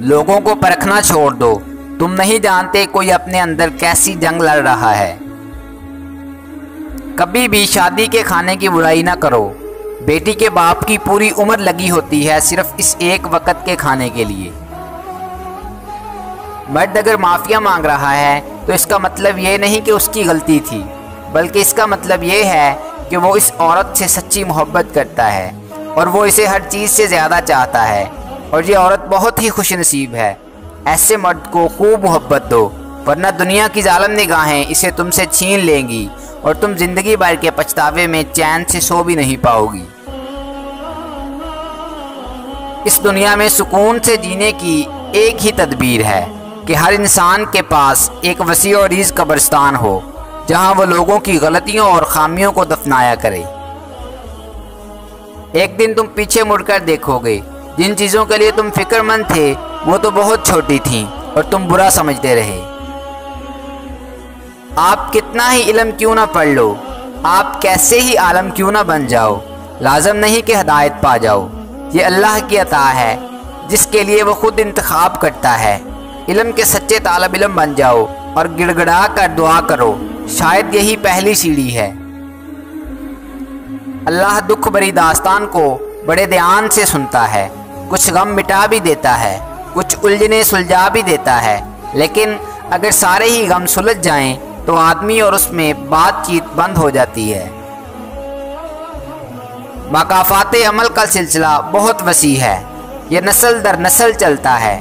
लोगों को परखना छोड़ दो। तुम नहीं जानते कोई अपने अंदर कैसी जंग लड़ रहा है। कभी भी शादी के खाने की बुराई ना करो। बेटी के बाप की पूरी उम्र लगी होती है सिर्फ इस एक वक्त के खाने के लिए। मर्द अगर माफिया मांग रहा है तो इसका मतलब ये नहीं कि उसकी गलती थी, बल्कि इसका मतलब ये है कि वो इस औरत से सच्ची मोहब्बत करता है और वो इसे हर चीज़ से ज़्यादा चाहता है, और ये औरत बहुत ही खुशनसीब है। ऐसे मर्द को खूब मोहब्बत दो, वरना दुनिया की जालिम निगाहें इसे तुमसे छीन लेंगी और तुम जिंदगी भर के पछतावे में चैन से सो भी नहीं पाओगी। इस दुनिया में सुकून से जीने की एक ही तदबीर है कि हर इंसान के पास एक वसी और रीज़ कब्रिस्तान हो, जहां वो लोगों की गलतियों और खामियों को दफनाया करे। एक दिन तुम पीछे मुड़कर देखोगे, जिन चीज़ों के लिए तुम फिक्रमंद थे वो तो बहुत छोटी थीं और तुम बुरा समझते रहे। आप कितना ही इल्म क्यों ना पढ़ लो, आप कैसे ही आलम क्यों ना बन जाओ, लाजम नहीं कि हिदायत पा जाओ। ये अल्लाह की अता है जिसके लिए वो खुद इंतखाब करता है। इल्म के सच्चे तालिब इल्म बन जाओ और गिड़गिड़ा कर दुआ करो, शायद यही पहली सीढ़ी है। अल्लाह दुख भरी दास्तान को बड़े ध्यान से सुनता है, कुछ गम मिटा भी देता है, कुछ उलझने सुलझा भी देता है, लेकिन अगर सारे ही गम सुलझ जाएं तो आदमी और उसमें बातचीत बंद हो जाती है। मकाफाते अमल का सिलसिला बहुत वसी है, यह नस्ल दर नस्ल चलता है।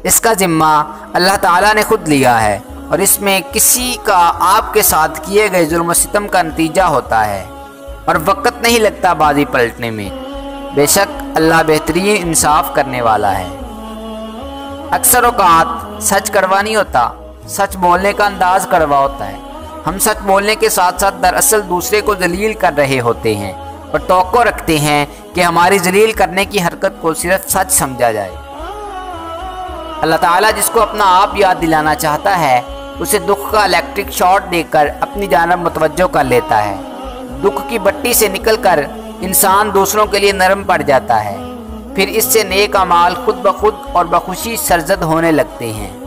इसका जिम्मा अल्लाह ताला ने खुद लिया है और इसमें किसी का आपके साथ किए गए जुल्म सितम का नतीजा होता है और वक़्त नहीं लगता बाजी पलटने में। बेशक अल्लाह बेहतरीन इंसाफ करने वाला है। अक्सर औक़ात सच कड़वा नहीं होता, सच बोलने का अंदाज कड़वा होता है। हम सच बोलने के साथ साथ दरअसल दूसरे को जलील कर रहे होते हैं और तवक्को रखते हैं कि हमारी जलील करने की हरकत को सिर्फ सच समझा जाए। अल्लाह ताला जिसको अपना आप याद दिलाना चाहता है उसे दुख का इलेक्ट्रिक शॉट देकर अपनी जानब मुतवज्जो कर लेता है। दुख की भट्टी से निकलकर इंसान दूसरों के लिए नरम पड़ जाता है, फिर इससे नेक अमाल खुद ब खुद और बखुशी सरजद होने लगते हैं।